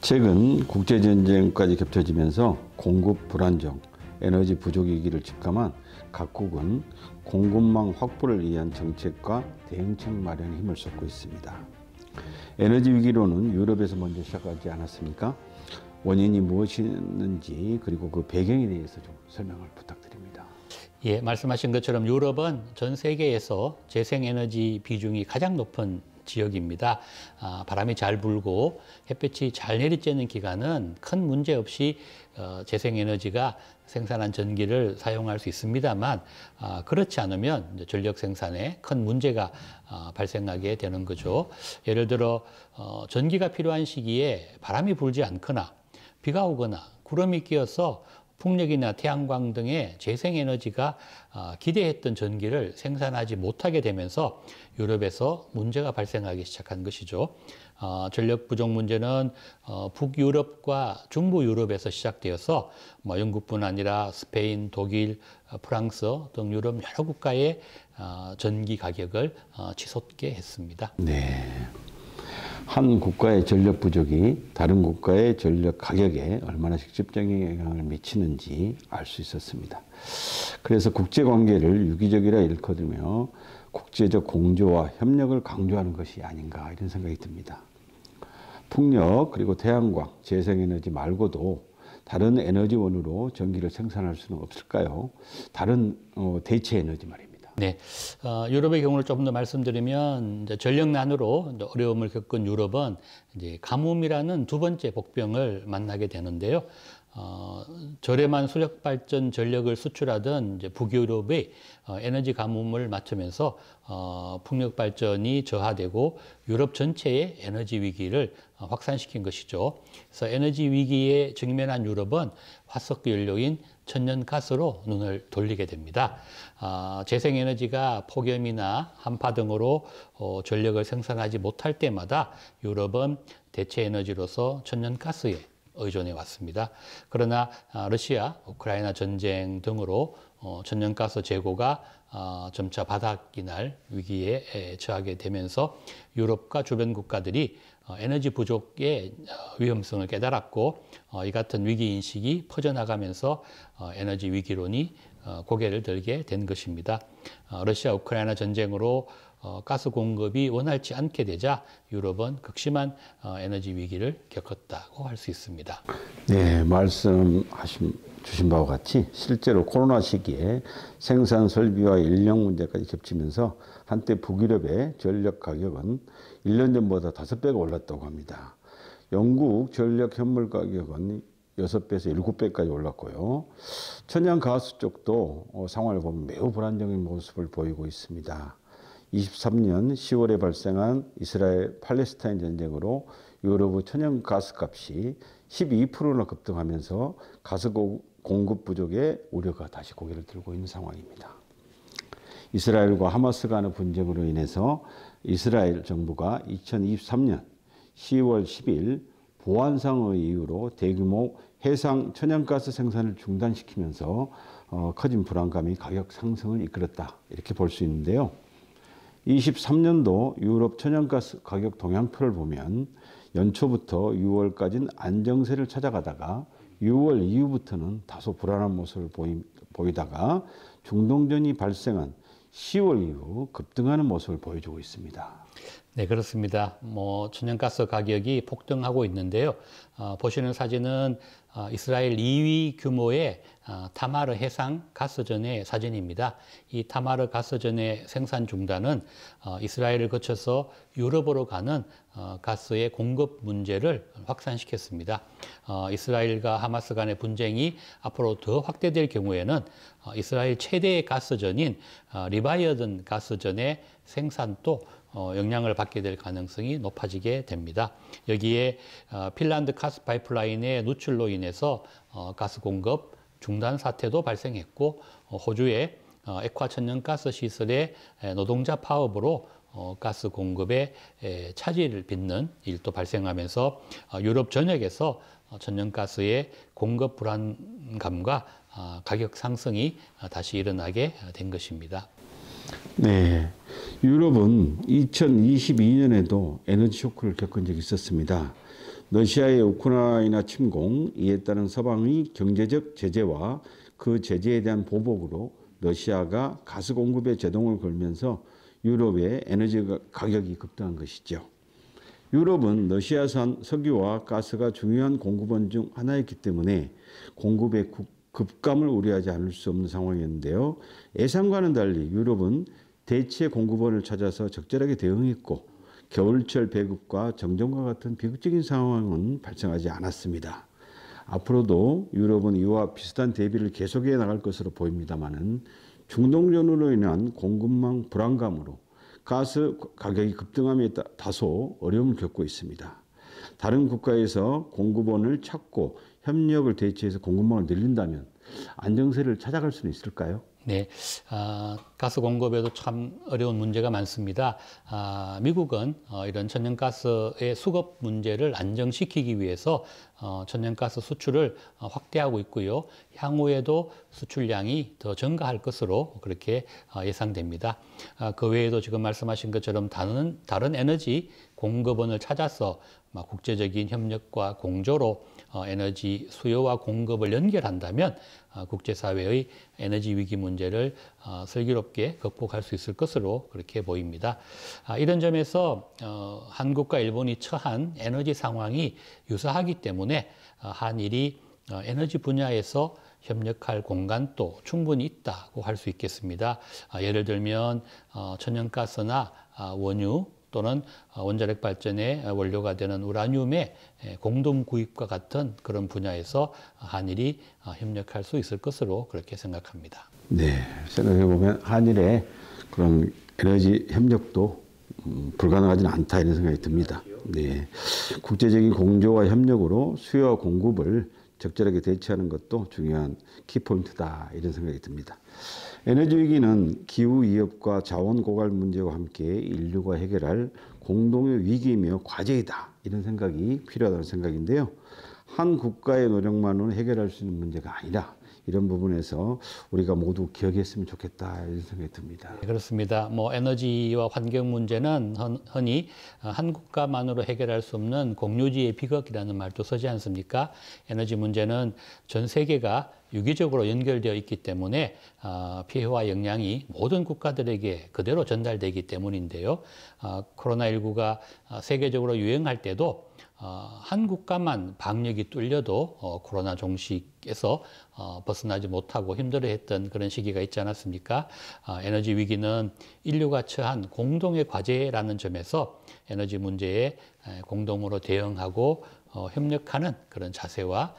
최근 국제전쟁까지 겹쳐지면서 공급 불안정, 에너지 부족 위기를 직감한 각국은 공급망 확보를 위한 정책과 대응책 마련에 힘을 쏟고 있습니다. 에너지 위기로는 유럽에서 먼저 시작하지 않았습니까? 원인이 무엇이었는지 그리고 그 배경에 대해서 좀 설명을 부탁드립니다. 예, 말씀하신 것처럼 유럽은 전 세계에서 재생에너지 비중이 가장 높은 지역입니다. 바람이 잘 불고 햇볕이 잘 내리쬐는 기간은 큰 문제 없이 재생에너지가 생산한 전기를 사용할 수 있습니다만 그렇지 않으면 전력 생산에 큰 문제가 발생하게 되는 거죠. 예를 들어 전기가 필요한 시기에 바람이 불지 않거나 비가 오거나 구름이 끼어서 풍력이나 태양광 등의 재생에너지가 기대했던 전기를 생산하지 못하게 되면서 유럽에서 문제가 발생하기 시작한 것이죠. 전력 부족 문제는 북유럽과 중부 유럽에서 시작되어서 영국뿐 아니라 스페인, 독일, 프랑스 등 유럽 여러 국가의 전기 가격을 치솟게 했습니다. 네. 한 국가의 전력 부족이 다른 국가의 전력 가격에 얼마나 직접적인 영향을 미치는지 알 수 있었습니다. 그래서 국제관계를 유기적이라 일컫으며 국제적 공조와 협력을 강조하는 것이 아닌가 이런 생각이 듭니다. 풍력 그리고 태양광, 재생에너지 말고도 다른 에너지원으로 전기를 생산할 수는 없을까요? 다른 대체 에너지 말입니다. 네, 유럽의 경우를 조금 더 말씀드리면 이제 전력난으로 어려움을 겪은 유럽은 이제 가뭄이라는 두 번째 복병을 만나게 되는데요. 저렴한 수력 발전 전력을 수출하던 이제 북유럽의 에너지 가뭄을 맞추면서 풍력 발전이 저하되고 유럽 전체의 에너지 위기를 확산시킨 것이죠. 그래서 에너지 위기에 직면한 유럽은 화석 연료인 천연가스로 눈을 돌리게 됩니다. 재생에너지가 폭염이나 한파 등으로 전력을 생산하지 못할 때마다 유럽은 대체 에너지로서 천연가스에 의존해 왔습니다. 그러나 러시아, 우크라이나 전쟁 등으로 천연가스 재고가 점차 바닥이 날 위기에 처하게 되면서 유럽과 주변 국가들이 에너지 부족의 위험성을 깨달았고 이 같은 위기인식이 퍼져나가면서 에너지 위기론이 고개를 들게 된 것입니다. 러시아 우크라이나 전쟁으로 가스 공급이 원활치 않게 되자 유럽은 극심한 에너지 위기를 겪었다고 할 수 있습니다. 네, 주신 바와 같이 실제로 코로나 시기에 생산 설비와 인력 문제까지 겹치면서 한때 북유럽의 전력 가격은 1년 전보다 5배가 올랐다고 합니다. 영국 전력 현물 가격은 6배에서 7배까지 올랐고요. 천연가스 쪽도 상황을 보면 매우 불안정한 모습을 보이고 있습니다. 23년 10월에 발생한 이스라엘 팔레스타인 전쟁으로 유럽의 천연가스 값이 12%나 급등하면서 가스 공급 부족의 우려가 다시 고개를 들고 있는 상황입니다. 이스라엘과 하마스 간의 분쟁으로 인해서 이스라엘 정부가 2023년 10월 10일 보안상의 이유로 대규모 해상 천연가스 생산을 중단시키면서 커진 불안감이 가격 상승을 이끌었다 이렇게 볼 수 있는데요. 23년도 유럽 천연가스 가격 동향표를 보면 연초부터 6월까지는 안정세를 찾아가다가 6월 이후부터는 다소 불안한 모습을 보이다가 중동전이 발생한 10월 이후 급등하는 모습을 보여주고 있습니다. 네, 그렇습니다. 천연가스 가격이 폭등하고 있는데요. 보시는 사진은 이스라엘 2위 규모의 타마르 해상 가스전의 사진입니다. 이 타마르 가스전의 생산 중단은 이스라엘을 거쳐서 유럽으로 가는 가스의 공급 문제를 확산시켰습니다. 이스라엘과 하마스 간의 분쟁이 앞으로 더 확대될 경우에는 이스라엘 최대의 가스전인 리바이어든 가스전의 생산도 영향을 받게 될 가능성이 높아지게 됩니다. 여기에 핀란드 가스 파이프라인의 누출로 인해서 가스 공급 중단 사태도 발생했고 호주의 액화 천연가스 시설의 노동자 파업으로 가스 공급에 차질을 빚는 일도 발생하면서 유럽 전역에서 천연가스의 공급 불안감과 가격 상승이 다시 일어나게 된 것입니다. 네, 유럽은 2022년에도 에너지 쇼크를 겪은 적이 있었습니다. 러시아의 우크라이나 침공, 이에 따른 서방의 경제적 제재와 그 제재에 대한 보복으로 러시아가 가스 공급에 제동을 걸면서 유럽의 에너지 가격이 급등한 것이죠. 유럽은 러시아산 석유와 가스가 중요한 공급원 중 하나였기 때문에 공급의 급감을 우려하지 않을 수 없는 상황이었는데요. 예상과는 달리 유럽은 대체 공급원을 찾아서 적절하게 대응했고 겨울철 배급과 정전과 같은 비극적인 상황은 발생하지 않았습니다. 앞으로도 유럽은 이와 비슷한 대비를 계속해 나갈 것으로 보입니다만은 중동전으로 인한 공급망 불안감으로 가스 가격이 급등함에 다소 어려움을 겪고 있습니다. 다른 국가에서 공급원을 찾고 협력을 대체해서 공급망을 늘린다면 안정세를 찾아갈 수는 있을까요? 네, 가스 공급에도 참 어려운 문제가 많습니다. 미국은 이런 천연가스의 수급 문제를 안정시키기 위해서 천연가스 수출을 확대하고 있고요. 향후에도 수출량이 더 증가할 것으로 그렇게 예상됩니다. 그 외에도 지금 말씀하신 것처럼 다른 에너지 공급원을 찾아서 국제적인 협력과 공조로 에너지 수요와 공급을 연결한다면 국제사회의 에너지 위기 문제를 슬기롭게 극복할 수 있을 것으로 그렇게 보입니다. 이런 점에서 한국과 일본이 처한 에너지 상황이 유사하기 때문에 한일이 에너지 분야에서 협력할 공간도 충분히 있다고 할 수 있겠습니다. 예를 들면 천연가스나 원유 또는 원자력 발전의 원료가 되는 우라늄의 공동 구입과 같은 그런 분야에서 한일이 협력할 수 있을 것으로 그렇게 생각합니다. 네, 생각해보면 한일의 그런 에너지 협력도 불가능하지는 않다 이런 생각이 듭니다. 네, 국제적인 공조와 협력으로 수요와 공급을 적절하게 대처하는 것도 중요한 키포인트다 이런 생각이 듭니다. 에너지 위기는 기후 위협과 자원 고갈 문제와 함께 인류가 해결할 공동의 위기이며 과제이다 이런 생각이 필요하다는 생각인데요. 한 국가의 노력만으로 해결할 수 있는 문제가 아니라 이런 부분에서 우리가 모두 기억했으면 좋겠다 이런 생각이 듭니다. 네, 그렇습니다. 에너지와 환경 문제는 흔히 한 국가만으로 해결할 수 없는 공유지의 비극이라는 말도 쓰지 않습니까? 에너지 문제는 전 세계가 유기적으로 연결되어 있기 때문에 피해와 영향이 모든 국가들에게 그대로 전달되기 때문인데요. 코로나19가 세계적으로 유행할 때도 한 국가만 방역이 뚫려도 코로나 종식에서 벗어나지 못하고 힘들어했던 그런 시기가 있지 않았습니까? 에너지 위기는 인류가 처한 공동의 과제라는 점에서 에너지 문제에 공동으로 대응하고 협력하는 그런 자세와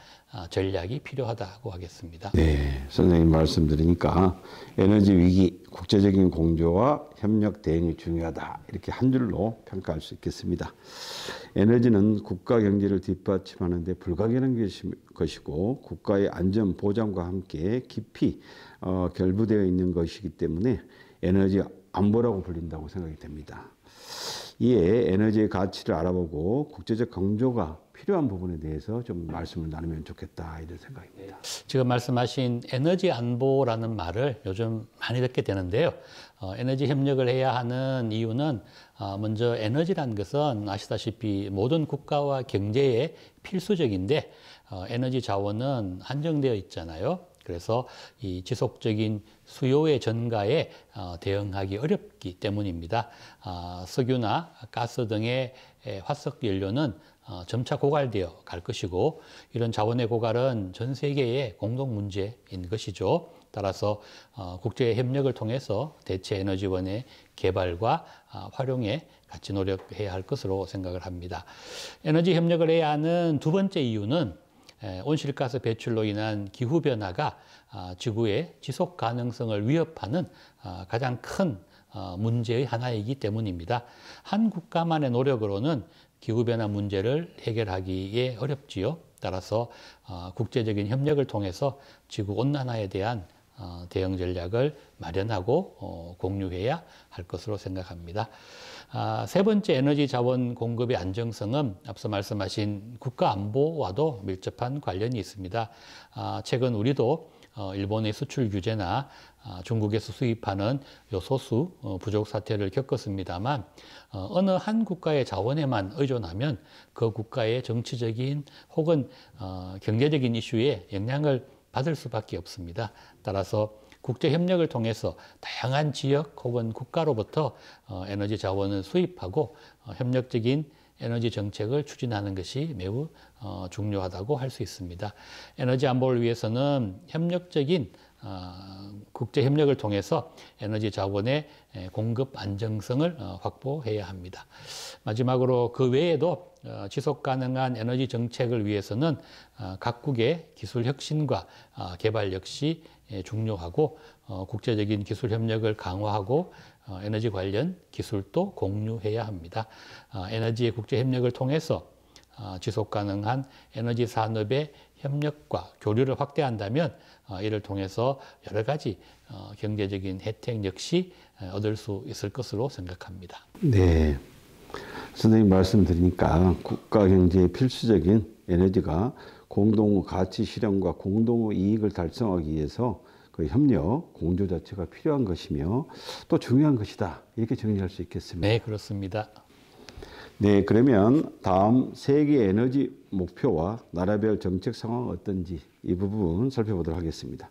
전략이 필요하다고 하겠습니다. 네, 선생님 말씀 들으니까 에너지 위기, 국제적인 공조와 협력 대응이 중요하다 이렇게 한 줄로 평가할 수 있겠습니다. 에너지는 국가 경제를 뒷받침하는 데 불가결한 것이고 국가의 안전 보장과 함께 깊이 결부되어 있는 것이기 때문에 에너지 안보라고 불린다고 생각이 됩니다. 이에 에너지의 가치를 알아보고 국제적 공조가 필요한 부분에 대해서 좀 말씀을 나누면 좋겠다 이런 생각입니다. 지금 말씀하신 에너지 안보라는 말을 요즘 많이 듣게 되는데요. 에너지 협력을 해야 하는 이유는 먼저 에너지라는 것은 아시다시피 모든 국가와 경제에 필수적인데 에너지 자원은 한정되어 있잖아요. 그래서 이 지속적인 수요의 증가에 대응하기 어렵기 때문입니다. 석유나 가스 등의 화석 연료는 점차 고갈되어 갈 것이고 이런 자원의 고갈은 전 세계의 공동 문제인 것이죠. 따라서 국제 협력을 통해서 대체 에너지원의 개발과 활용에 같이 노력해야 할 것으로 생각을 합니다. 에너지 협력을 해야 하는 두 번째 이유는 온실가스 배출로 인한 기후변화가 지구의 지속 가능성을 위협하는 가장 큰 문제의 하나이기 때문입니다. 한 국가만의 노력으로는 기후변화 문제를 해결하기에 어렵지요. 따라서 국제적인 협력을 통해서 지구온난화에 대한 대응 전략을 마련하고 공유해야 할 것으로 생각합니다. 세 번째 에너지 자원 공급의 안정성은 앞서 말씀하신 국가 안보와도 밀접한 관련이 있습니다. 최근 우리도 일본의 수출 규제나 중국에서 수입하는 요 소수 부족 사태를 겪었습니다만 어느 한 국가의 자원에만 의존하면 그 국가의 정치적인 혹은 경제적인 이슈에 영향을 받을 수밖에 없습니다. 따라서 국제 협력을 통해서 다양한 지역 혹은 국가로부터 에너지 자원을 수입하고 협력적인 에너지 정책을 추진하는 것이 매우 중요하다고 할 수 있습니다. 에너지 안보를 위해서는 협력적인 국제 협력을 통해서 에너지 자원의 공급 안정성을 확보해야 합니다. 마지막으로 그 외에도 지속 가능한 에너지 정책을 위해서는 각국의 기술 혁신과 개발 역시 중요하고 국제적인 기술 협력을 강화하고 에너지 관련 기술도 공유해야 합니다. 에너지의 국제 협력을 통해서 지속 가능한 에너지 산업의 협력과 교류를 확대한다면 이를 통해서 여러 가지 경제적인 혜택 역시 얻을 수 있을 것으로 생각합니다. 네. 선생님 말씀 드리니까 국가 경제에 필수적인 에너지가 공동 가치 실현과 공동 이익을 달성하기 위해서 그 협력, 공조 자체가 필요한 것이며 또 중요한 것이다. 이렇게 정리할 수 있겠습니다. 네, 그렇습니다. 네, 그러면 다음 세계 에너지 목표와 나라별 정책 상황은 어떤지 이 부분 살펴보도록 하겠습니다.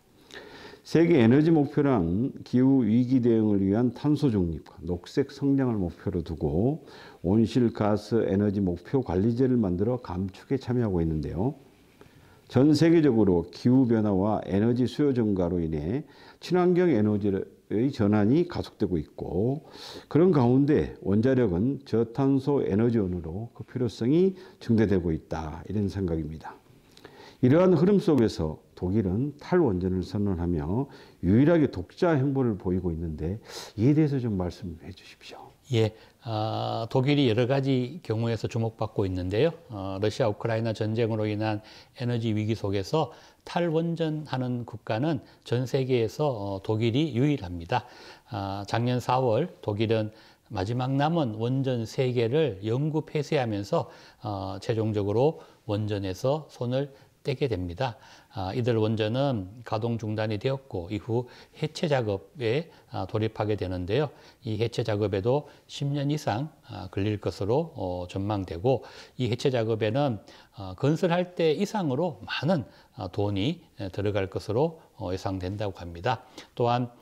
세계 에너지 목표란 기후 위기 대응을 위한 탄소 중립과 녹색 성장을 목표로 두고 온실가스 에너지 목표 관리제를 만들어 감축에 참여하고 있는데요. 전 세계적으로 기후변화와 에너지 수요 증가로 인해 친환경 에너지의 전환이 가속되고 있고 그런 가운데 원자력은 저탄소 에너지원으로 그 필요성이 증대되고 있다. 이런 생각입니다. 이러한 흐름 속에서 독일은 탈원전을 선언하며 유일하게 독자 행보를 보이고 있는데 이에 대해서 좀 말씀해 주십시오. 예, 독일이 여러 가지 경우에서 주목받고 있는데요. 러시아 우크라이나 전쟁으로 인한 에너지 위기 속에서 탈원전하는 국가는 전 세계에서 독일이 유일합니다. 작년 4월 독일은 마지막 남은 원전 3개를 영구 폐쇄하면서 최종적으로 원전에서 손을 떼게 됩니다. 이들 원전은 가동 중단이 되었고 이후 해체 작업에 돌입하게 되는데요. 이 해체 작업에도 10년 이상 걸릴 것으로 전망되고 이 해체 작업에는 건설할 때 이상으로 많은 돈이 들어갈 것으로 예상된다고 합니다. 또한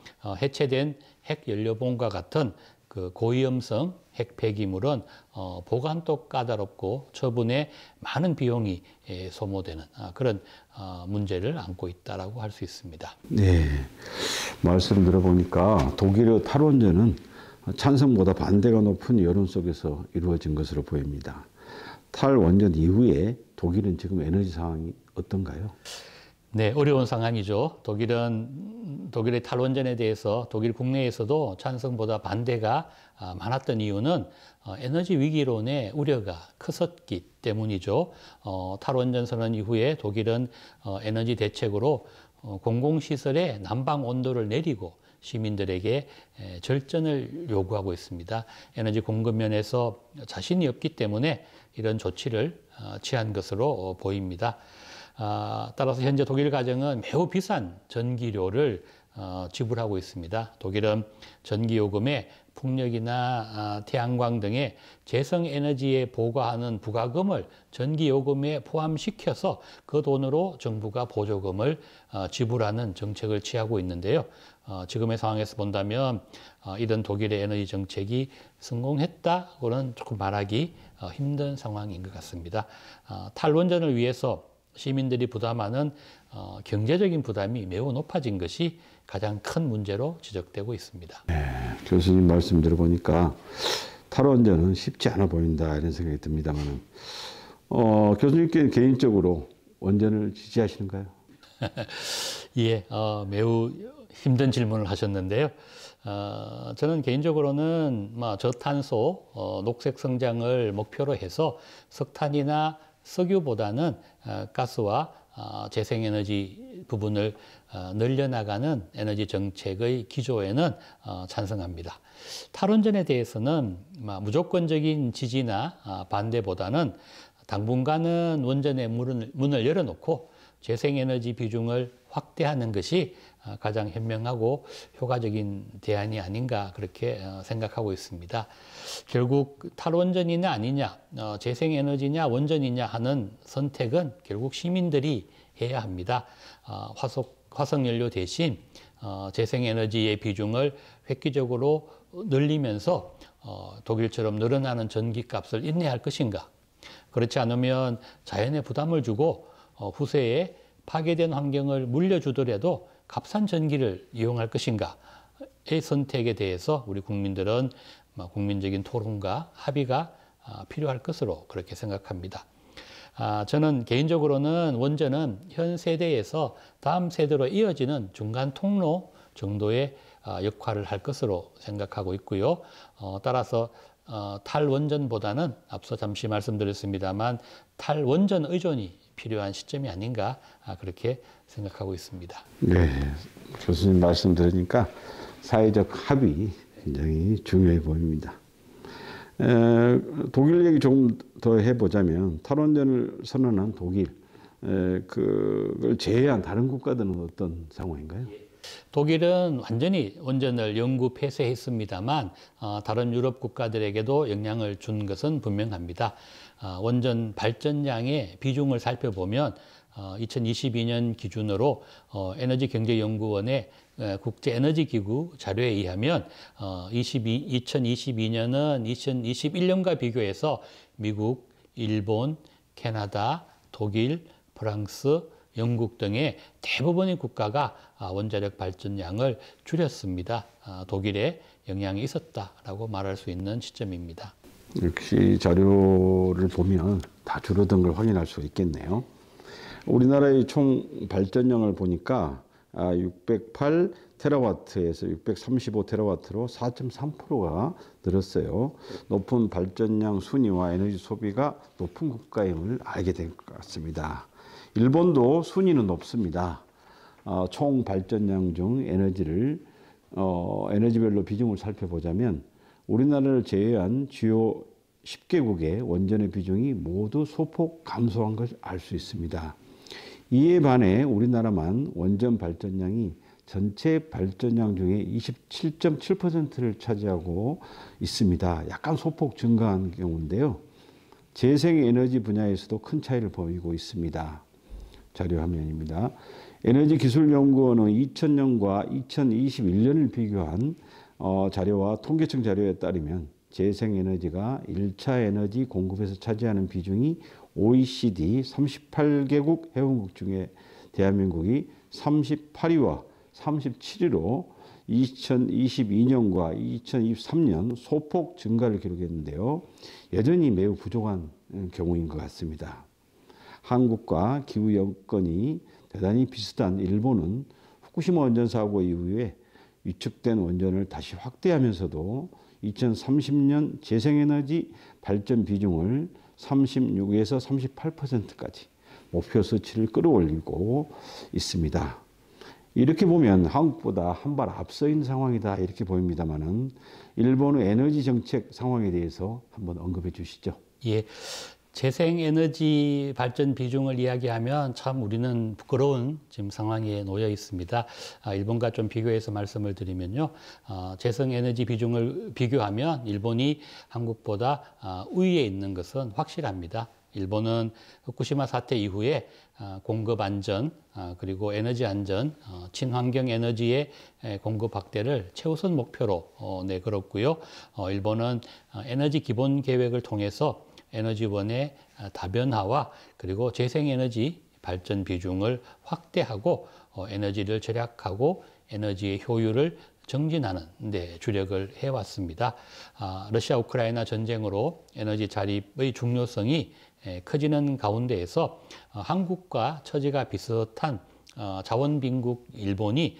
해체된 핵연료봉과 같은 그 고위험성 핵 폐기물은 보관도 까다롭고 처분에 많은 비용이 소모되는 그런 문제를 안고 있다라고 할 수 있습니다. 네, 말씀 들어보니까 독일의 탈원전은 찬성보다 반대가 높은 여론 속에서 이루어진 것으로 보입니다. 탈원전 이후에 독일은 지금 에너지 상황이 어떤가요? 네, 어려운 상황이죠. 독일의 탈원전에 대해서 독일 국내에서도 찬성보다 반대가 많았던 이유는 에너지 위기론의 우려가 컸었기 때문이죠. 탈원전 선언 이후에 독일은 에너지 대책으로 공공시설의 난방 온도를 내리고 시민들에게 절전을 요구하고 있습니다. 에너지 공급 면에서 자신이 없기 때문에 이런 조치를 취한 것으로 보입니다. 따라서 현재 독일 가정은 매우 비싼 전기료를 지불하고 있습니다. 독일은 전기요금에 풍력이나 태양광 등의 재생에너지에 부과하는 부가금을 전기요금에 포함시켜서 그 돈으로 정부가 보조금을 지불하는 정책을 취하고 있는데요. 지금의 상황에서 본다면 이런 독일의 에너지 정책이 성공했다고는 조금 말하기 힘든 상황인 것 같습니다. 탈원전을 위해서 시민들이 부담하는 경제적인 부담이 매우 높아진 것이 가장 큰 문제로 지적되고 있습니다. 네, 교수님 말씀 들어보니까 탈원전은 쉽지 않아 보인다 이런 생각이 듭니다만 교수님께는 개인적으로 원전을 지지하시는가요? 예, 매우 힘든 질문을 하셨는데요. 저는 개인적으로는 저탄소, 녹색 성장을 목표로 해서 석탄이나 석유보다는 가스와 재생에너지 부분을 늘려나가는 에너지 정책의 기조에는 찬성합니다. 탈원전에 대해서는 무조건적인 지지나 반대보다는 당분간은 원전의 문을 열어놓고 재생에너지 비중을 확대하는 것이 가장 현명하고 효과적인 대안이 아닌가 그렇게 생각하고 있습니다. 결국 탈원전이냐 아니냐, 재생에너지냐 원전이냐 하는 선택은 결국 시민들이 해야 합니다. 화석연료 대신 재생에너지의 비중을 획기적으로 늘리면서 독일처럼 늘어나는 전기값을 인내할 것인가? 그렇지 않으면 자연에 부담을 주고 후세에 파괴된 환경을 물려주더라도 값싼 전기를 이용할 것인가의 선택에 대해서 우리 국민들은 국민적인 토론과 합의가 필요할 것으로 그렇게 생각합니다. 저는 개인적으로는 원전은 현 세대에서 다음 세대로 이어지는 중간 통로 정도의 역할을 할 것으로 생각하고 있고요. 따라서 탈원전보다는 앞서 잠시 말씀드렸습니다만 탈원전 의존이 필요한 시점이 아닌가 그렇게 생각하고 있습니다. 네, 교수님 말씀 들으니까 사회적 합의 굉장히 중요해 보입니다. 독일 얘기 조금 더 해보자면 탈원전을 선언한 독일, 그걸 제외한 다른 국가들은 어떤 상황인가요? 독일은 완전히 원전을 영구 폐쇄했습니다만 다른 유럽 국가들에게도 영향을 준 것은 분명합니다. 원전 발전량의 비중을 살펴보면 2022년 기준으로 에너지경제연구원의 국제에너지기구 자료에 의하면 2022년은 2021년과 비교해서 미국, 일본, 캐나다, 독일, 프랑스, 영국 등의 대부분의 국가가 원자력 발전량을 줄였습니다. 독일에 영향이 있었다라고 말할 수 있는 시점입니다. 역시 자료를 보면 다 줄어든 걸 확인할 수 있겠네요. 우리나라의 총 발전량을 보니까 608 테라와트에서 635 테라와트로 4.3%가 늘었어요. 높은 발전량 순위와 에너지 소비가 높은 국가임을 알게 된 것 같습니다. 일본도 순위는 높습니다. 총 발전량 중 에너지별로 비중을 살펴보자면 우리나라를 제외한 주요 10개국의 원전의 비중이 모두 소폭 감소한 것을 알 수 있습니다. 이에 반해 우리나라만 원전 발전량이 전체 발전량 중에 27.7%를 차지하고 있습니다. 약간 소폭 증가한 경우인데요. 재생에너지 분야에서도 큰 차이를 보이고 있습니다. 자료 화면입니다. 에너지기술연구원은 2000년과 2021년을 비교한 자료와 통계청 자료에 따르면 재생에너지가 1차 에너지 공급에서 차지하는 비중이 OECD 38개국 회원국 중에 대한민국이 38위와 37위로 2022년과 2023년 소폭 증가를 기록했는데요. 여전히 매우 부족한 경우인 것 같습니다. 한국과 기후 여건이 대단히 비슷한 일본은 후쿠시마 원전 사고 이후에 위축된 원전을 다시 확대하면서도 2030년 재생에너지 발전 비중을 36에서 38%까지 목표 수치를 끌어올리고 있습니다. 이렇게 보면 한국보다 한 발 앞서 있는 상황이다 이렇게 보입니다만은 일본의 에너지 정책 상황에 대해서 한번 언급해 주시죠. 예. 재생에너지 발전 비중을 이야기하면 참 우리는 부끄러운 지금 상황에 놓여 있습니다. 일본과 좀 비교해서 말씀을 드리면요. 재생에너지 비중을 비교하면 일본이 한국보다 우위에 있는 것은 확실합니다. 일본은 후쿠시마 사태 이후에 공급 안전, 그리고 에너지 안전, 친환경 에너지의 공급 확대를 최우선 목표로 내걸었고요. 일본은 에너지 기본 계획을 통해서 에너지원의 다변화와 그리고 재생에너지 발전 비중을 확대하고 에너지를 절약하고 에너지의 효율을 정진하는 데 주력을 해왔습니다. 러시아 우크라이나 전쟁으로 에너지 자립의 중요성이 커지는 가운데에서 한국과 처지가 비슷한 자원빈국 일본이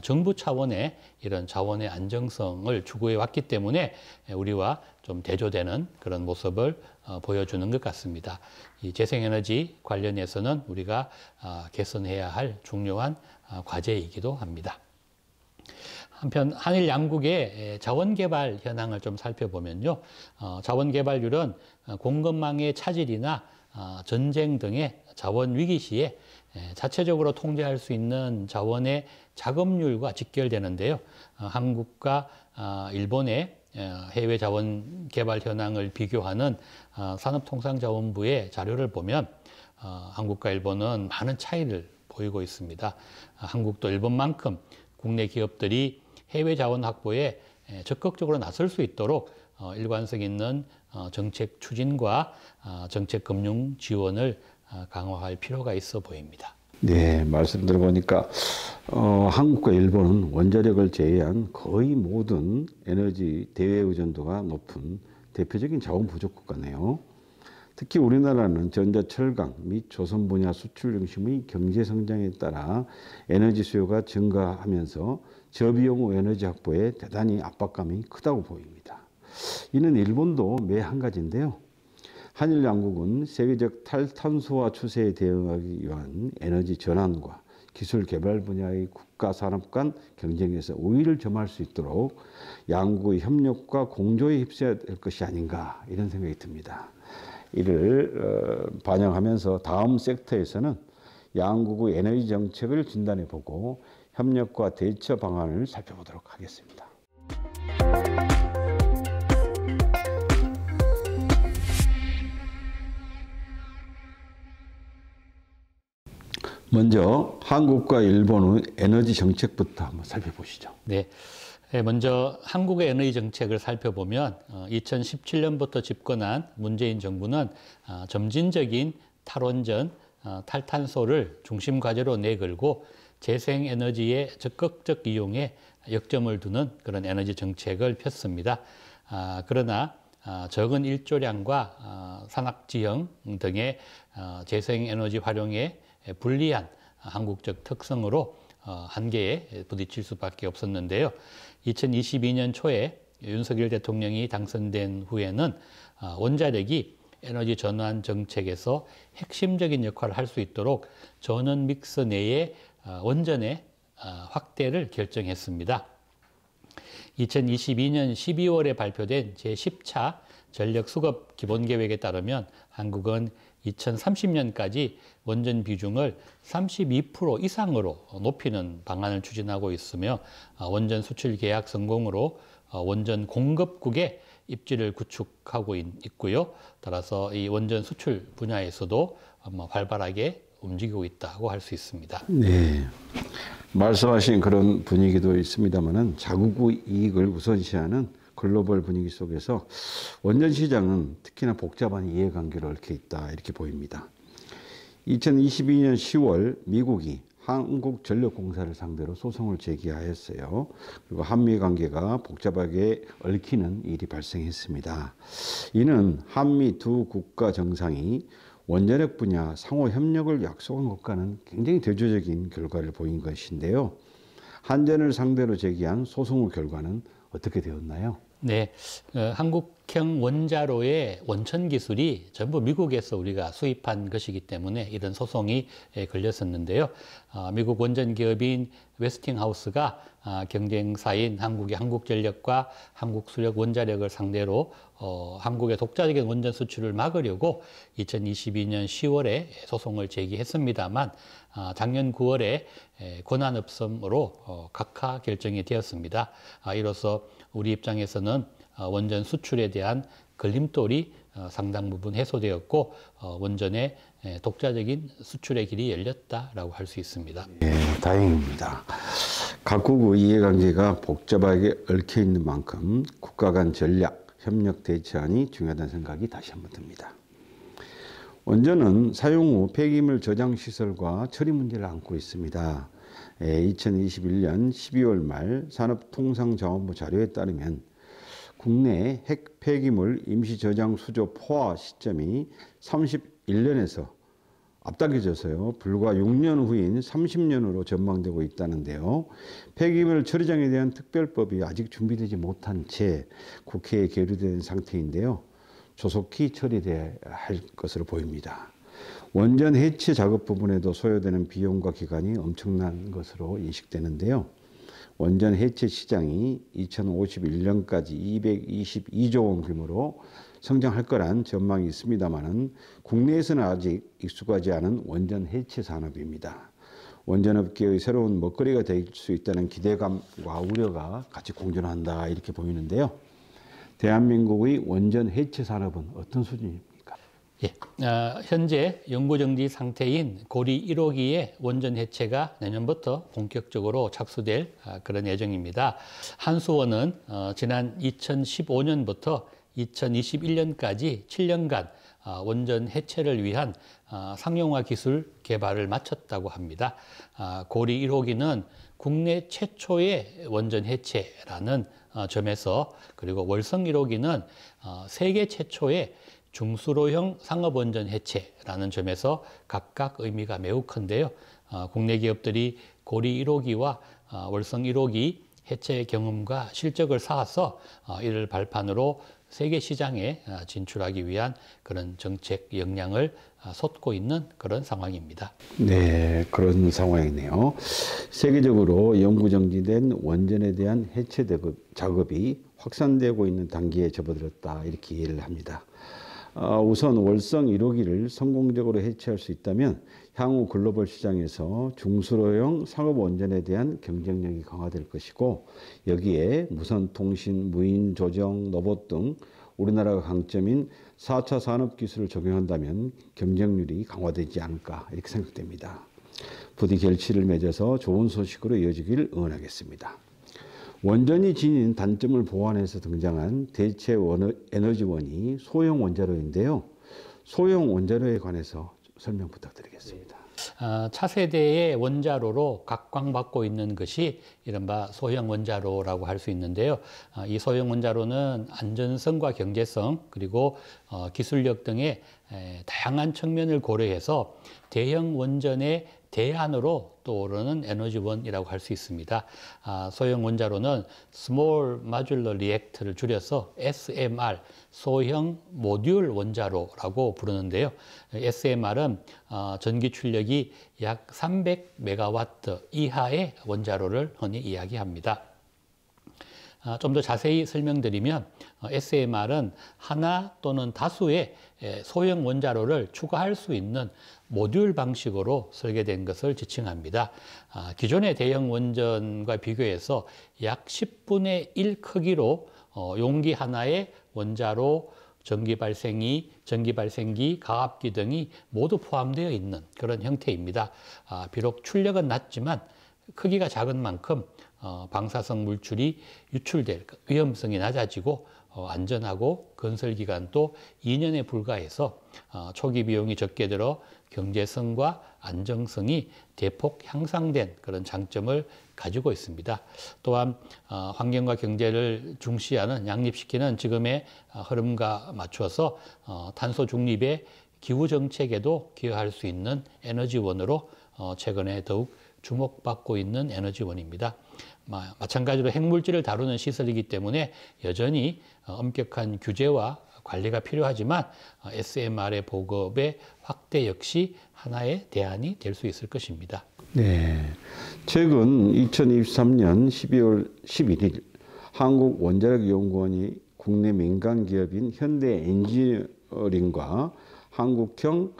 정부 차원의 이런 자원의 안정성을 추구해 왔기 때문에 우리와 좀 대조되는 그런 모습을 보여주는 것 같습니다. 이 재생에너지 관련해서는 우리가 개선해야 할 중요한 과제이기도 합니다. 한편 한일 양국의 자원 개발 현황을 좀 살펴보면요. 자원 개발률은 공급망의 차질이나 전쟁 등의 자원 위기 시에 자체적으로 통제할 수 있는 자원의 작업률과 직결되는데요. 한국과 일본의 해외 자원 개발 현황을 비교하는 산업통상자원부의 자료를 보면 한국과 일본은 많은 차이를 보이고 있습니다. 한국도 일본만큼 국내 기업들이 해외 자원 확보에 적극적으로 나설 수 있도록 일관성 있는 정책 추진과 정책 금융 지원을 강화할 필요가 있어 보입니다. 네, 말씀 들어보니까 한국과 일본은 원자력을 제외한 거의 모든 에너지 대외 의존도가 높은 대표적인 자원 부족 국가네요. 특히 우리나라는 전자, 철강 및 조선 분야 수출 중심의 경제 성장에 따라 에너지 수요가 증가하면서 저비용 에너지 확보에 대단히 압박감이 크다고 보입니다. 이는 일본도 매 한 가지인데요. 한일 양국은 세계적 탈탄소화 추세에 대응하기 위한 에너지 전환과 기술 개발 분야의 국가 산업 간 경쟁에서 우위를 점할 수 있도록 양국의 협력과 공조에 휩써야 될 것이 아닌가 이런 생각이 듭니다. 이를 반영하면서 다음 섹터에서는 양국의 에너지 정책을 진단해 보고 협력과 대처 방안을 살펴보도록 하겠습니다. 먼저 한국과 일본의 에너지 정책부터 한번 살펴보시죠. 네. 먼저 한국의 에너지 정책을 살펴보면 2017년부터 집권한 문재인 정부는 점진적인 탈원전, 탈탄소를 중심 과제로 내걸고 재생에너지의 적극적 이용에 역점을 두는 그런 에너지 정책을 폈습니다. 그러나 적은 일조량과 산악지형 등의 재생에너지 활용에 불리한 한국적 특성으로 한계에 부딪힐 수밖에 없었는데요. 2022년 초에 윤석열 대통령이 당선된 후에는 원자력이 에너지 전환 정책에서 핵심적인 역할을 할 수 있도록 전원 믹스 내의 원전의 확대를 결정했습니다. 2022년 12월에 발표된 제10차 전력 수급 기본계획에 따르면 한국은 2030년까지 원전 비중을 32% 이상으로 높이는 방안을 추진하고 있으며 원전 수출 계약 성공으로 원전 공급국의 입지를 구축하고 있고요. 따라서 이 원전 수출 분야에서도 활발하게 움직이고 있다고 할 수 있습니다. 네, 말씀하신 그런 분위기도 있습니다만은 자국의 이익을 우선시하는 글로벌 분위기 속에서 원전 시장은 특히나 복잡한 이해관계를 얽혀 있다 이렇게 보입니다. 2022년 10월 미국이 한국전력공사를 상대로 소송을 제기하였어요. 그리고 한미 관계가 복잡하게 얽히는 일이 발생했습니다. 이는 한미 두 국가 정상이 원자력 분야 상호 협력을 약속한 것과는 굉장히 대조적인 결과를 보인 것인데요. 한전을 상대로 제기한 소송의 결과는 어떻게 되었나요? 네, 한국형 원자로의 원천 기술이 전부 미국에서 우리가 수입한 것이기 때문에 이런 소송이 걸렸었는데요. 미국 원전 기업인 웨스팅하우스가 경쟁사인 한국의 한국전력과 한국수력 원자력을 상대로 한국의 독자적인 원전 수출을 막으려고 2022년 10월에 소송을 제기했습니다만 작년 9월에 권한없음으로 각하 결정이 되었습니다. 이로써 우리 입장에서는 원전 수출에 대한 걸림돌이 상당 부분 해소되었고 원전의 독자적인 수출의 길이 열렸다라고 할 수 있습니다. 네, 다행입니다. 각국의 이해관계가 복잡하게 얽혀 있는 만큼 국가 간 전략, 협력 대처안이 중요하다는 생각이 다시 한번 듭니다. 원전은 사용 후 폐기물 저장 시설과 처리 문제를 안고 있습니다. 2021년 12월 말 산업통상자원부 자료에 따르면 국내 핵 폐기물 임시 저장 수조 포화 시점이 31년에서 앞당겨져서요. 불과 6년 후인 30년으로 전망되고 있다는데요. 폐기물 처리장에 대한 특별법이 아직 준비되지 못한 채 국회에 계류된 상태인데요. 조속히 처리돼야 할 것으로 보입니다. 원전 해체 작업 부분에도 소요되는 비용과 기간이 엄청난 것으로 인식되는데요. 원전 해체 시장이 2051년까지 222조 원 규모로 성장할 거란 전망이 있습니다만은 국내에서는 아직 익숙하지 않은 원전 해체 산업입니다. 원전업계의 새로운 먹거리가 될 수 있다는 기대감과 우려가 같이 공존한다 이렇게 보이는데요. 대한민국의 원전 해체 산업은 어떤 수준입니까? 예, 현재 연구정지 상태인 고리 1호기의 원전 해체가 내년부터 본격적으로 착수될 그런 예정입니다. 한수원은 지난 2015년부터 2021년까지 7년간 원전 해체를 위한 상용화 기술 개발을 마쳤다고 합니다. 고리 1호기는 국내 최초의 원전 해체라는 점에서, 그리고 월성 1호기는 세계 최초의 중수로형 상업원전 해체라는 점에서 각각 의미가 매우 큰데요. 국내 기업들이 고리 1호기와 월성 1호기 해체 경험과 실적을 쌓아서 이를 발판으로 세계 시장에 진출하기 위한 그런 정책 역량을 쏟고 있는 그런 상황입니다. 네, 그런 상황이네요. 세계적으로 연구정지된 원전에 대한 해체 작업이 확산되고 있는 단계에 접어들었다 이렇게 이해를 합니다. 우선 월성 1호기를 성공적으로 해체할 수 있다면 향후 글로벌 시장에서 중수로형 상업원전에 대한 경쟁력이 강화될 것이고, 여기에 무선통신, 무인조정, 로봇 등 우리나라가 강점인 4차 산업기술을 적용한다면 경쟁률이 강화되지 않을까 이렇게 생각됩니다. 부디 결실을 맺어서 좋은 소식으로 이어지길 응원하겠습니다. 원전이 지닌 단점을 보완해서 등장한 대체 에너지원이 소형 원자로인데요. 소형 원자로에 관해서 설명 부탁드리겠습니다. 차세대의 원자로로 각광받고 있는 것이 이른바 소형 원자로라고 할 수 있는데요. 이 소형 원자로는 안전성과 경제성, 그리고 기술력 등의 다양한 측면을 고려해서 대형 원전의 대안으로 떠오르는 에너지원이라고 할 수 있습니다. 소형 원자로는 Small Modular Reactor를 줄여서 SMR, 소형 모듈 원자로라고 부르는데요. SMR은 전기 출력이 약 300메가와트 이하의 원자로를 흔히 이야기합니다. 좀 더 자세히 설명드리면 SMR은 하나 또는 다수의 소형 원자로를 추가할 수 있는 모듈 방식으로 설계된 것을 지칭합니다. 기존의 대형 원전과 비교해서 약 10분의 1 크기로 용기 하나에 원자로, 전기 발생기, 가압기 등이 모두 포함되어 있는 그런 형태입니다. 비록 출력은 낮지만 크기가 작은 만큼 방사성 물질이 유출될 위험성이 낮아지고 안전하고 건설 기간도 2년에 불과해서 초기 비용이 적게 들어 경제성과 안정성이 대폭 향상된 그런 장점을 가지고 있습니다. 또한 환경과 경제를 중시하는, 양립시키는 지금의 흐름과 맞춰서 탄소 중립의 기후 정책에도 기여할 수 있는 에너지원으로 최근에 더욱 주목받고 있는 에너지원입니다. 마찬가지로 핵물질을 다루는 시설이기 때문에 여전히 엄격한 규제와 관리가 필요하지만 SMR의 보급의 확대 역시 하나의 대안이 될 수 있을 것입니다. 네, 최근 2023년 12월 11일 한국원자력연구원이 국내 민간 기업인 현대엔지니어링과 한국형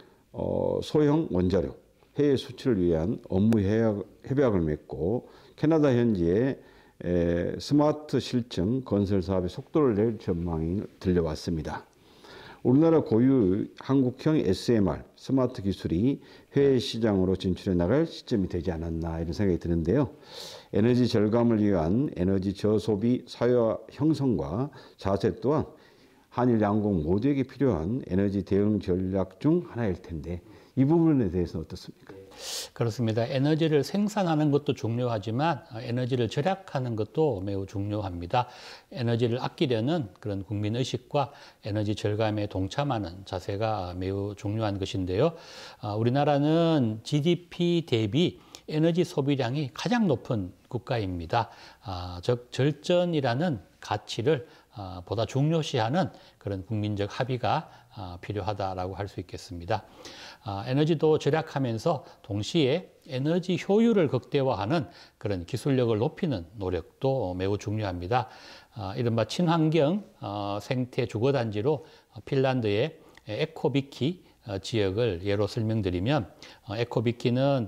소형 원자력 해외 수출을 위한 업무 협약을 맺고 캐나다 현지의 스마트 실증 건설 사업의 속도를 낼 전망이 들려왔습니다. 우리나라 고유 한국형 SMR 스마트 기술이 해외 시장으로 진출해 나갈 시점이 되지 않았나 이런 생각이 드는데요. 에너지 절감을 위한 에너지 저소비 사회화 형성과 자세 또한 한일 양국 모두에게 필요한 에너지 대응 전략 중 하나일 텐데 이 부분에 대해서는 어떻습니까? 그렇습니다. 에너지를 생산하는 것도 중요하지만 에너지를 절약하는 것도 매우 중요합니다. 에너지를 아끼려는 그런 국민의식과 에너지 절감에 동참하는 자세가 매우 중요한 것인데요. 우리나라는 GDP 대비 에너지 소비량이 가장 높은 국가입니다. 즉 절전이라는 가치를 보다 중요시하는 그런 국민적 합의가 필요하다라고 할 수 있겠습니다. 에너지도 절약하면서 동시에 에너지 효율을 극대화하는 그런 기술력을 높이는 노력도 매우 중요합니다. 이른바 친환경 생태 주거단지로 핀란드의 에코비키 지역을 예로 설명드리면 에코비키는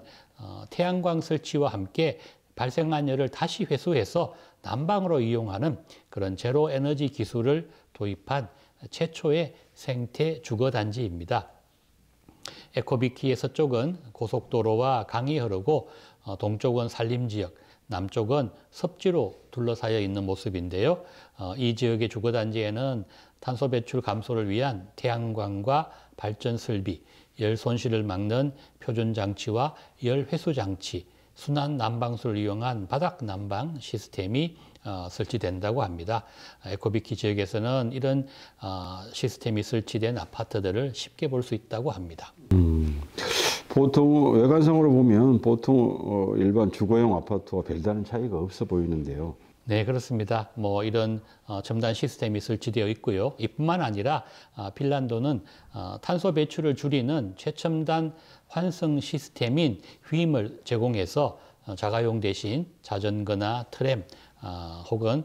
태양광 설치와 함께 발생한 열을 다시 회수해서 난방으로 이용하는 그런 제로 에너지 기술을 도입한 최초의 생태 주거단지입니다. 에코비키의 서쪽은 고속도로와 강이 흐르고 동쪽은 산림지역, 남쪽은 섭지로 둘러싸여 있는 모습인데요. 이 지역의 주거단지에는 탄소 배출 감소를 위한 태양광과 발전 설비, 열 손실을 막는 표준 장치와 열 회수 장치, 순환 난방수를 이용한 바닥 난방 시스템이 설치된다고 합니다. 에코비키 지역에서는 이런 시스템이 설치된 아파트들을 쉽게 볼 수 있다고 합니다. 보통 외관상으로 보면 보통 일반 주거용 아파트와 별다른 차이가 없어 보이는데요. 네, 그렇습니다. 뭐 이런 첨단 시스템이 설치되어 있고요. 이뿐만 아니라 핀란드는 탄소 배출을 줄이는 최첨단 환승 시스템인 휘임을 제공해서 자가용 대신 자전거나 트램 혹은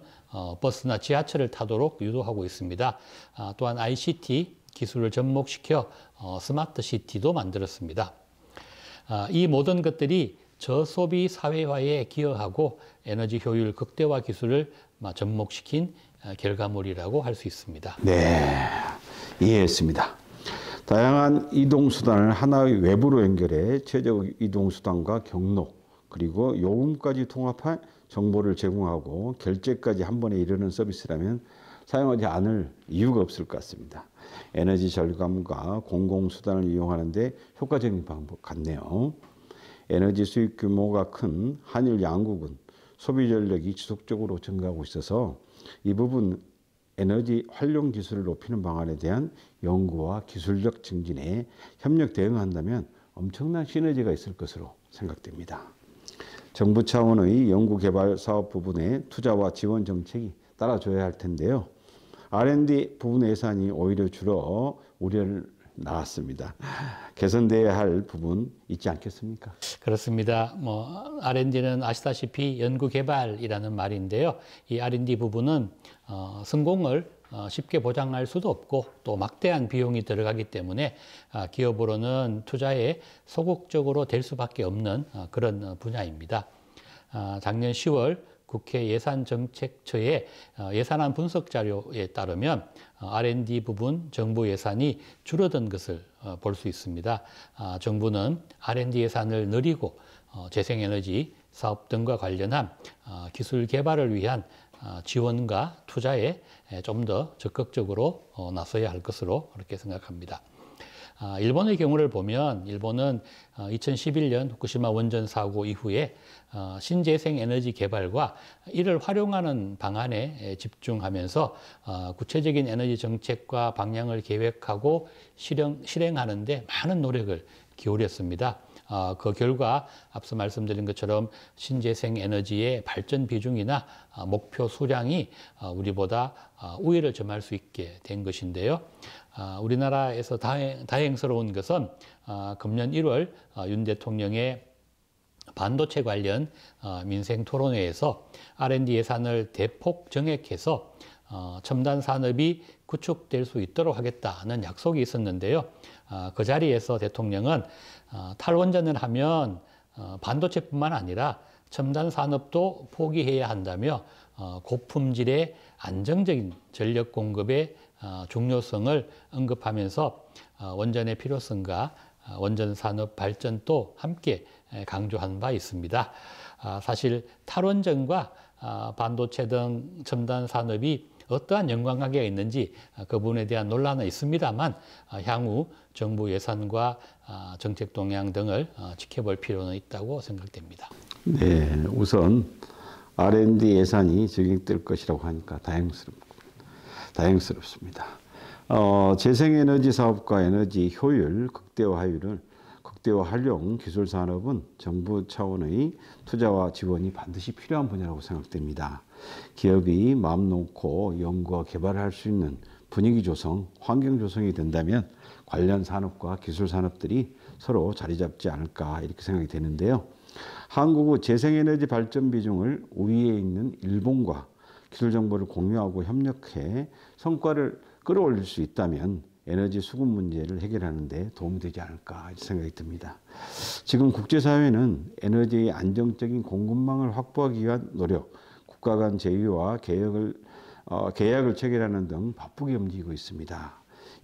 버스나 지하철을 타도록 유도하고 있습니다. 또한 ICT 기술을 접목시켜 스마트 시티도 만들었습니다. 이 모든 것들이 저소비 사회화에 기여하고 에너지 효율 극대화 기술을 접목시킨 결과물이라고 할 수 있습니다. 네, 이해했습니다. 다양한 이동수단을 하나의 웹으로 연결해 최적 이동수단과 경로 그리고 요금까지 통합한 정보를 제공하고 결제까지 한 번에 이르는 서비스라면 사용하지 않을 이유가 없을 것 같습니다. 에너지 절감과 공공수단을 이용하는 데 효과적인 방법 같네요. 에너지 수입 규모가 큰 한일 양국은 소비 전력이 지속적으로 증가하고 있어서 이 부분 에너지 활용 기술을 높이는 방안에 대한 연구와 기술적 증진에 협력 대응한다면 엄청난 시너지가 있을 것으로 생각됩니다. 정부 차원의 연구개발 사업 부분에 투자와 지원 정책이 따라줘야 할 텐데요. R&D 부분 예산이 오히려 줄어 우려를 낳았습니다. 개선돼야 할 부분 있지 않겠습니까? 그렇습니다. R&D는 아시다시피 연구개발이라는 말인데요. 이 R&D 부분은 성공을 쉽게 보장할 수도 없고 또 막대한 비용이 들어가기 때문에 기업으로는 투자에 소극적으로 될 수밖에 없는 그런 분야입니다. 작년 10월 국회 예산정책처의 예산안 분석 자료에 따르면 R&D 부분 정부 예산이 줄어든 것을 볼 수 있습니다. 정부는 R&D 예산을 늘리고 재생에너지 사업 등과 관련한 기술 개발을 위한 지원과 투자에 좀 더 적극적으로 나서야 할 것으로 그렇게 생각합니다. 일본의 경우를 보면 일본은 2011년 후쿠시마 원전 사고 이후에 신재생 에너지 개발과 이를 활용하는 방안에 집중하면서 구체적인 에너지 정책과 방향을 계획하고 실행하는 데 많은 노력을 기울였습니다. 그 결과 앞서 말씀드린 것처럼 신재생 에너지의 발전 비중이나 목표 수량이 우리보다 우위를 점할 수 있게 된 것인데요. 우리나라에서 다행스러운 것은 금년 1월 윤 대통령의 반도체 관련 민생 토론회에서 R&D 예산을 대폭 정액해서 첨단 산업이 구축될 수 있도록 하겠다는 약속이 있었는데요. 그 자리에서 대통령은 탈원전을 하면 반도체뿐만 아니라 첨단 산업도 포기해야 한다며 고품질의 안정적인 전력 공급의 중요성을 언급하면서 원전의 필요성과 원전 산업 발전도 함께 강조한 바 있습니다. 사실 탈원전과 반도체 등 첨단 산업이 어떠한 연관관계가 있는지 그 부분에 대한 논란은 있습니다만 향후 정부 예산과 정책 동향 등을 지켜볼 필요는 있다고 생각됩니다. 네, 우선 R&D 예산이 적용될 것이라고 하니까 다행스럽습니다. 재생에너지 사업과 에너지 효율 극대화하려는 기술 산업은 정부 차원의 투자와 지원이 반드시 필요한 분야라고 생각됩니다. 기업이 마음 놓고 연구와 개발을 할 수 있는 분위기 조성, 환경 조성이 된다면 관련 산업과 기술 산업들이 서로 자리 잡지 않을까 이렇게 생각이 되는데요. 한국의 재생에너지 발전 비중을 우위에 있는 일본과 기술 정보를 공유하고 협력해 성과를 끌어올릴 수 있다면 에너지 수급 문제를 해결하는 데 도움이 되지 않을까 생각이 듭니다. 지금 국제사회는 에너지의 안정적인 공급망을 확보하기 위한 노력, 국가 간 제휴와 계약을 체결하는 등 바쁘게 움직이고 있습니다.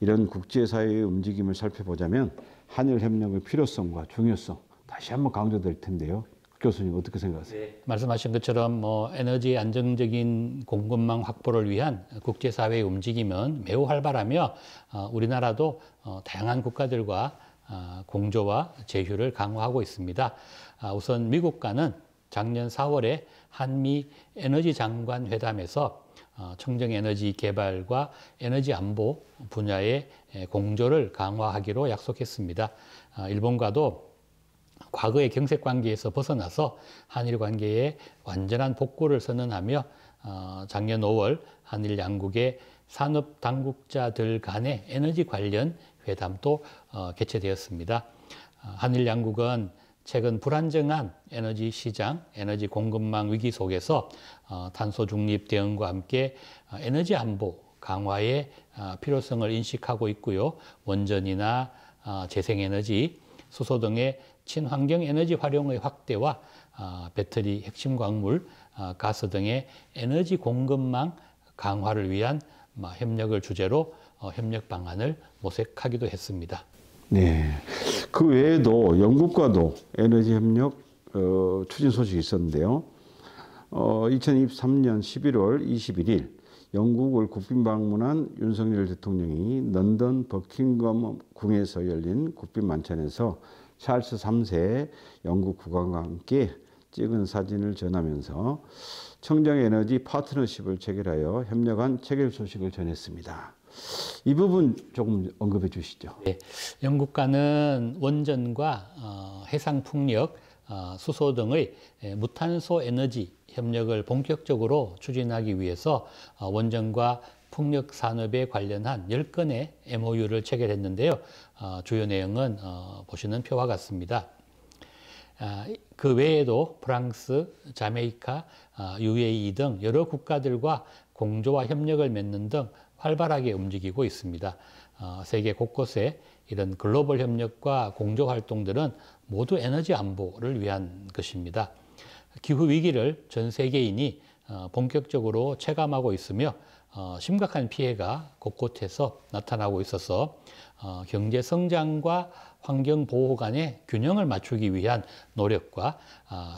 이런 국제사회의 움직임을 살펴보자면 한일 협력의 필요성과 중요성 다시 한번 강조될 텐데요. 교수님 어떻게 생각하세요? 네. 말씀하신 것처럼 에너지 안정적인 공급망 확보를 위한 국제사회의 움직임은 매우 활발하며 우리나라도 다양한 국가들과 공조와 제휴를 강화하고 있습니다. 우선 미국과는 작년 4월에 한미 에너지 장관 회담에서 청정에너지 개발과 에너지 안보 분야의 공조를 강화하기로 약속했습니다. 일본과도 과거의 경색 관계에서 벗어나서 한일 관계의 완전한 복구를 선언하며 작년 5월 한일 양국의 산업 당국자들 간의 에너지 관련 회담도 개최되었습니다. 한일 양국은 최근 불안정한 에너지 시장, 에너지 공급망 위기 속에서 탄소 중립 대응과 함께 에너지 안보 강화의 필요성을 인식하고 있고요. 원전이나 재생에너지, 수소 등의 친환경 에너지 활용의 확대와 배터리, 핵심 광물, 가스 등의 에너지 공급망 강화를 위한 협력을 주제로 협력 방안을 모색하기도 했습니다. 네. 그 외에도 영국과도 에너지 협력 추진 소식이 있었는데요. 2023년 11월 21일 영국을 국빈 방문한 윤석열 대통령이 런던 버킹엄 궁에서 열린 국빈 만찬에서 찰스 3세 영국 국왕과 함께 찍은 사진을 전하면서 청정에너지 파트너십을 체결하여 협력한 체결 소식을 전했습니다. 이 부분 조금 언급해 주시죠. 네, 영국과는 원전과 해상풍력, 수소 등의 무탄소 에너지 협력을 본격적으로 추진하기 위해서 원전과 풍력 산업에 관련한 10건의 MOU를 체결했는데요. 주요 내용은 보시는 표와 같습니다. 그 외에도 프랑스, 자메이카, UAE 등 여러 국가들과 공조와 협력을 맺는 등 활발하게 움직이고 있습니다. 세계 곳곳에 이런 글로벌 협력과 공조 활동들은 모두 에너지 안보를 위한 것입니다. 기후 위기를 전 세계인이 본격적으로 체감하고 있으며 심각한 피해가 곳곳에서 나타나고 있어서 경제 성장과 환경 보호 간의 균형을 맞추기 위한 노력과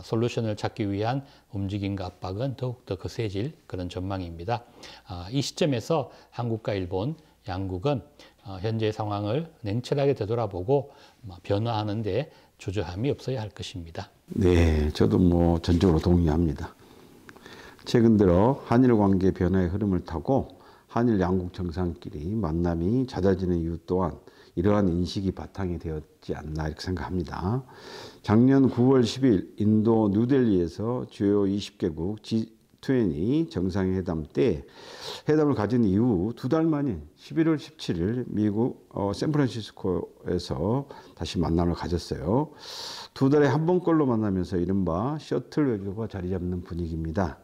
솔루션을 찾기 위한 움직임과 압박은 더욱더 거세질 그런 전망입니다. 이 시점에서 한국과 일본 양국은 현재 상황을 냉철하게 되돌아보고 변화하는 데 주저함이 없어야 할 것입니다. 네, 저도 전적으로 동의합니다. 최근 들어 한일 관계 변화의 흐름을 타고 한일 양국 정상끼리 만남이 잦아지는 이유 또한 이러한 인식이 바탕이 되었지 않나 이렇게 생각합니다. 작년 9월 10일 인도 뉴델리에서 주요 20개국 G20 정상회담 때 회담을 가진 이후 2달 만인 11월 17일 미국 샌프란시스코에서 다시 만남을 가졌어요. 2달에 한 번꼴로 만나면서 이른바 셔틀 외교가 자리 잡는 분위기입니다.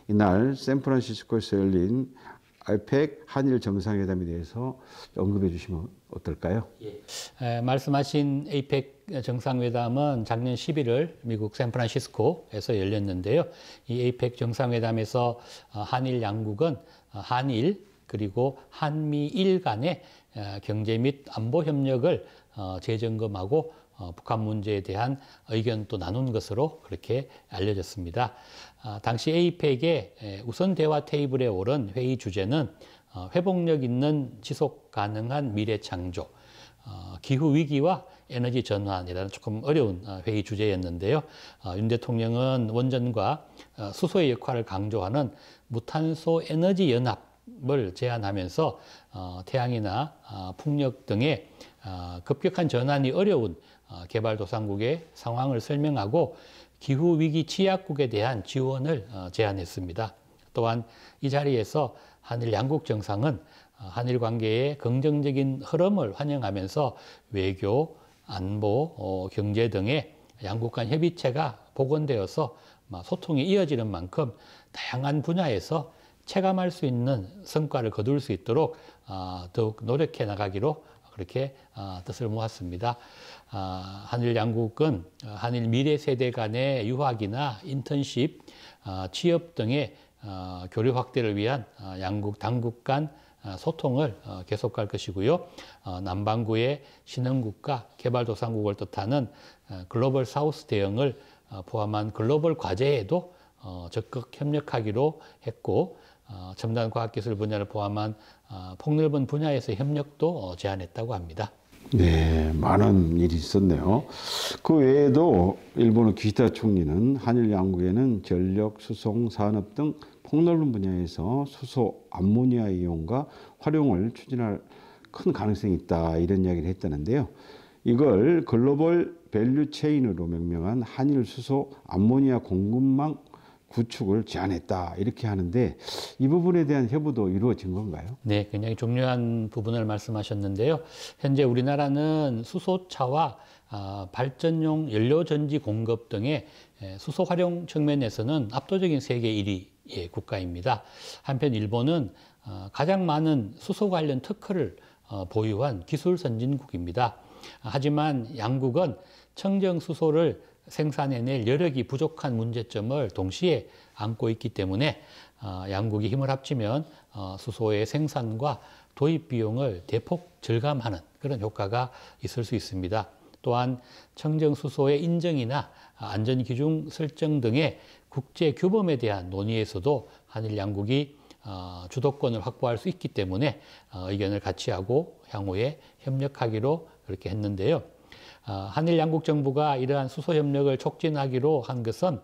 이날 샌프란시스코에서 열린 아이펙 한일 정상회담에 대해서 언급해 주시면 어떨까요? 예. 말씀하신 아이펙 정상회담은 작년 11월 미국 샌프란시스코에서 열렸는데요. 이 아이펙 정상회담에서 한일 양국은 한일 그리고 한미일 간의 경제 및 안보 협력을 재점검하고 북한 문제에 대한 의견도 나눈 것으로 그렇게 알려졌습니다. 당시 에이펙의 우선 대화 테이블에 오른 회의 주제는 회복력 있는 지속 가능한 미래 창조, 기후 위기와 에너지 전환이라는 조금 어려운 회의 주제였는데요. 윤 대통령은 원전과 수소의 역할을 강조하는 무탄소 에너지 연합을 제안하면서 태양이나 풍력 등의 급격한 전환이 어려운 개발도상국의 상황을 설명하고 기후위기 취약국에 대한 지원을 제안했습니다. 또한 이 자리에서 한일 양국 정상은 한일 관계의 긍정적인 흐름을 환영하면서 외교, 안보, 경제 등의 양국 간 협의체가 복원되어서 소통이 이어지는 만큼 다양한 분야에서 체감할 수 있는 성과를 거둘 수 있도록 더욱 노력해 나가기로 그렇게 뜻을 모았습니다. 한일 양국은 한일 미래 세대 간의 유학이나 인턴십, 취업 등의 교류 확대를 위한 양국 당국 간 소통을 계속할 것이고요. 남반구의 신흥국가 개발도상국을 뜻하는 글로벌 사우스 대응을 포함한 글로벌 과제에도 적극 협력하기로 했고, 첨단 과학기술 분야를 포함한 폭넓은 분야에서 협력도 제안했다고 합니다. 네, 많은 일이 있었네요. 그 외에도 일본의 기시다 총리는 한일 양국에는 전력, 수송, 산업 등 폭넓은 분야에서 수소, 암모니아 이용과 활용을 추진할 큰 가능성이 있다, 이런 이야기를 했다는데요. 이걸 글로벌 밸류 체인으로 명명한 한일 수소 암모니아 공급망 구축을 제안했다, 이렇게 하는데 이 부분에 대한 협의도 이루어진 건가요? 네, 굉장히 중요한 부분을 말씀하셨는데요. 현재 우리나라는 수소차와 발전용 연료전지 공급 등의 수소 활용 측면에서는 압도적인 세계 1위의 국가입니다. 한편 일본은 가장 많은 수소 관련 특허를 보유한 기술 선진국입니다. 하지만 양국은 청정 수소를 생산해낼 여력이 부족한 문제점을 동시에 안고 있기 때문에 양국이 힘을 합치면 수소의 생산과 도입 비용을 대폭 절감하는 그런 효과가 있을 수 있습니다. 또한 청정 수소의 인정이나 안전 기준 설정 등의 국제 규범에 대한 논의에서도 한일 양국이 주도권을 확보할 수 있기 때문에 의견을 같이 하고 향후에 협력하기로 그렇게 했는데요. 한일 양국 정부가 이러한 수소 협력을 촉진하기로 한 것은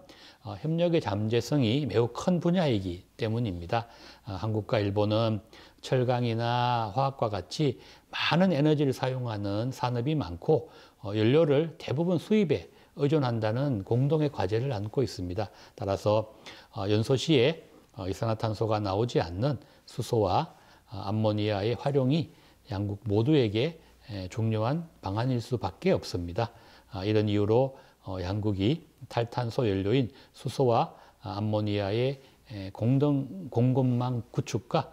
협력의 잠재성이 매우 큰 분야이기 때문입니다. 한국과 일본은 철강이나 화학과 같이 많은 에너지를 사용하는 산업이 많고 연료를 대부분 수입에 의존한다는 공동의 과제를 안고 있습니다. 따라서 연소시에 이산화탄소가 나오지 않는 수소와 암모니아의 활용이 양국 모두에게 중요한 방안일 수밖에 없습니다. 이런 이유로 양국이 탈탄소 연료인 수소와 암모니아의 공동 공급망 구축과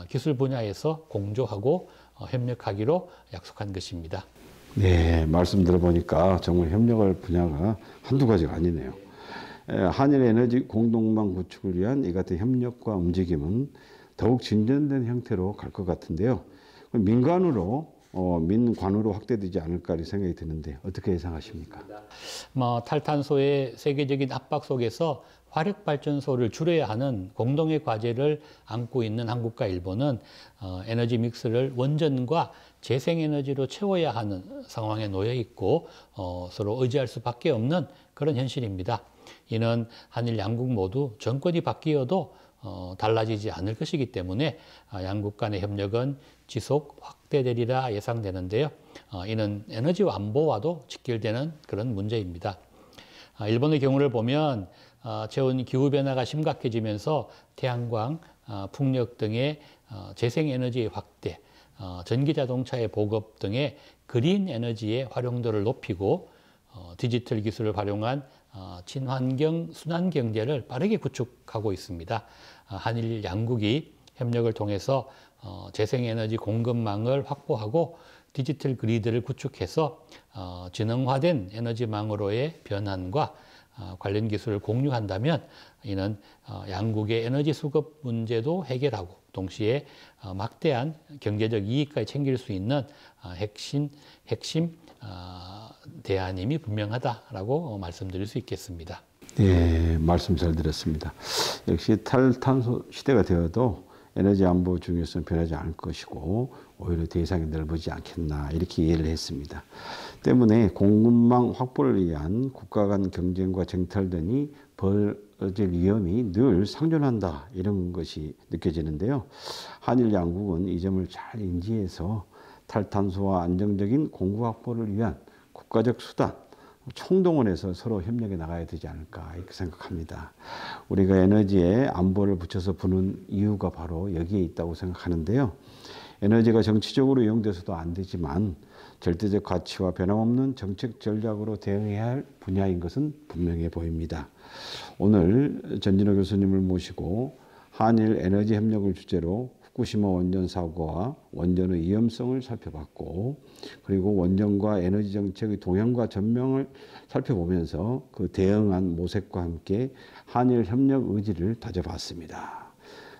기술 분야에서 공조하고 협력하기로 약속한 것입니다. 네, 말씀 들어보니까 정말 협력할 분야가 한두 가지가 아니네요. 한일 에너지 공동망 구축을 위한 이 같은 협력과 움직임은 더욱 진전된 형태로 갈 것 같은데요. 민관으로 확대되지 않을까 생각이 드는데 어떻게 예상하십니까? 탈탄소의 세계적인 압박 속에서 화력발전소를 줄여야 하는 공동의 과제를 안고 있는 한국과 일본은 에너지 믹스를 원전과 재생에너지로 채워야 하는 상황에 놓여 있고 서로 의지할 수밖에 없는 그런 현실입니다. 이는 한일 양국 모두 정권이 바뀌어도 달라지지 않을 것이기 때문에 양국 간의 협력은 지속 확대되리라 예상되는데요. 이는 에너지 안보와도 직결되는 그런 문제입니다. 일본의 경우를 보면 최근 기후변화가 심각해지면서 태양광, 풍력 등의 재생에너지의 확대, 전기자동차의 보급 등의 그린 에너지의 활용도를 높이고 디지털 기술을 활용한 친환경 순환 경제를 빠르게 구축하고 있습니다. 한일 양국이 협력을 통해서 재생에너지 공급망을 확보하고 디지털 그리드를 구축해서 지능화된 에너지망으로의 변환과 관련 기술을 공유한다면 이는 양국의 에너지 수급 문제도 해결하고 동시에 막대한 경제적 이익까지 챙길 수 있는 핵심 대안임이 분명하다라고 말씀드릴 수 있겠습니다. 네, 말씀 잘 들었습니다. 역시 탈탄소 시대가 되어도 에너지 안보 중요성은 변하지 않을 것이고 오히려 대상이 넓어지지 않겠나 이렇게 이해를 했습니다. 때문에 공급망 확보를 위한 국가 간 경쟁과 쟁탈 등이 벌어질 위험이 늘 상존한다, 이런 것이 느껴지는데요. 한일 양국은 이 점을 잘 인지해서 탈탄소와 안정적인 공급 확보를 위한 국가적 수단, 총동원해서 서로 협력해 나가야 되지 않을까 이렇게 생각합니다. 우리가 에너지에 안보를 붙여서 보는 이유가 바로 여기에 있다고 생각하는데요. 에너지가 정치적으로 이용돼서도 안 되지만 절대적 가치와 변함없는 정책 전략으로 대응해야 할 분야인 것은 분명해 보입니다. 오늘 전진호 교수님을 모시고 한일 에너지 협력을 주제로 후쿠시마 원전 사고와 원전의 위험성을 살펴봤고, 그리고 원전과 에너지 정책의 동향과 전망을 살펴보면서 그 대응한 모색과 함께 한일 협력 의지를 다져봤습니다.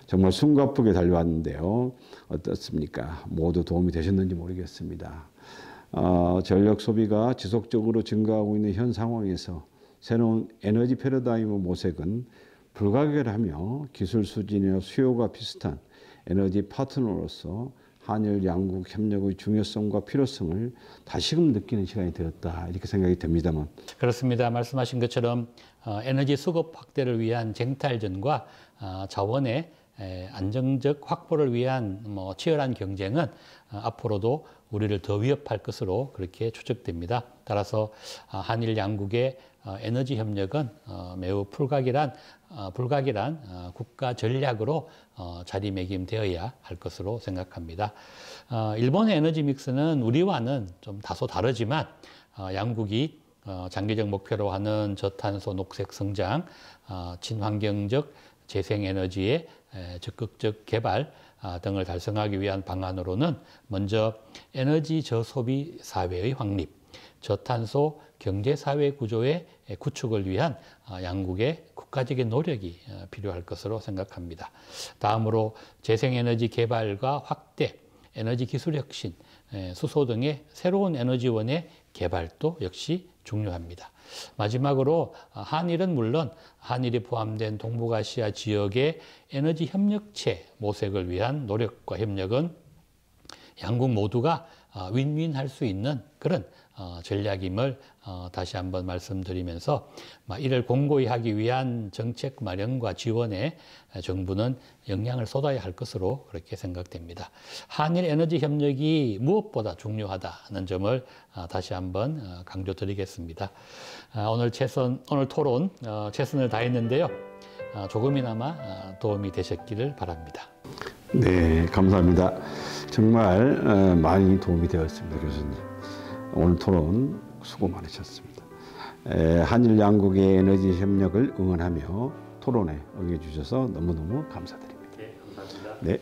정말 숨가쁘게 달려왔는데요. 어떻습니까? 모두 도움이 되셨는지 모르겠습니다. 전력 소비가 지속적으로 증가하고 있는 현 상황에서 새로운 에너지 패러다임의 모색은 불가결하며 기술 수준이나 수요가 비슷한 에너지 파트너로서 한일 양국 협력의 중요성과 필요성을 다시금 느끼는 시간이 되었다 이렇게 생각이 됩니다만. 그렇습니다. 말씀하신 것처럼 에너지 수급 확대를 위한 쟁탈전과 자원의 안정적 확보를 위한 치열한 경쟁은 앞으로도 우리를 더 위협할 것으로 그렇게 추측됩니다. 따라서 한일 양국의 에너지 협력은 매우 불가결한 국가 전략으로 자리매김되어야 할 것으로 생각합니다. 일본의 에너지 믹스는 우리와는 좀 다소 다르지만 양국이 장기적 목표로 하는 저탄소 녹색 성장, 친환경적 재생에너지의 적극적 개발 등을 달성하기 위한 방안으로는 먼저 에너지 저소비 사회의 확립, 저탄소 경제사회 구조의 구축을 위한 양국의 국가적인 노력이 필요할 것으로 생각합니다. 다음으로 재생에너지 개발과 확대, 에너지 기술 혁신, 수소 등의 새로운 에너지원의 개발도 역시 중요합니다. 마지막으로 한일은 물론 한일이 포함된 동북아시아 지역의 에너지 협력체 모색을 위한 노력과 협력은 양국 모두가 윈윈할 수 있는 그런 전략임을 다시 한번 말씀드리면서 이를 공고히 하기 위한 정책 마련과 지원에 정부는 역량을 쏟아야 할 것으로 그렇게 생각됩니다. 한일 에너지 협력이 무엇보다 중요하다는 점을 다시 한번 강조드리겠습니다. 오늘 토론 최선을 다했는데요. 조금이나마 도움이 되셨기를 바랍니다. 네, 감사합니다. 정말 많이 도움이 되었습니다, 교수님. 오늘 토론 수고 많으셨습니다. 한일 양국의 에너지 협력을 응원하며 토론에 응해주셔서 너무너무 감사드립니다. 네, 감사합니다. 네.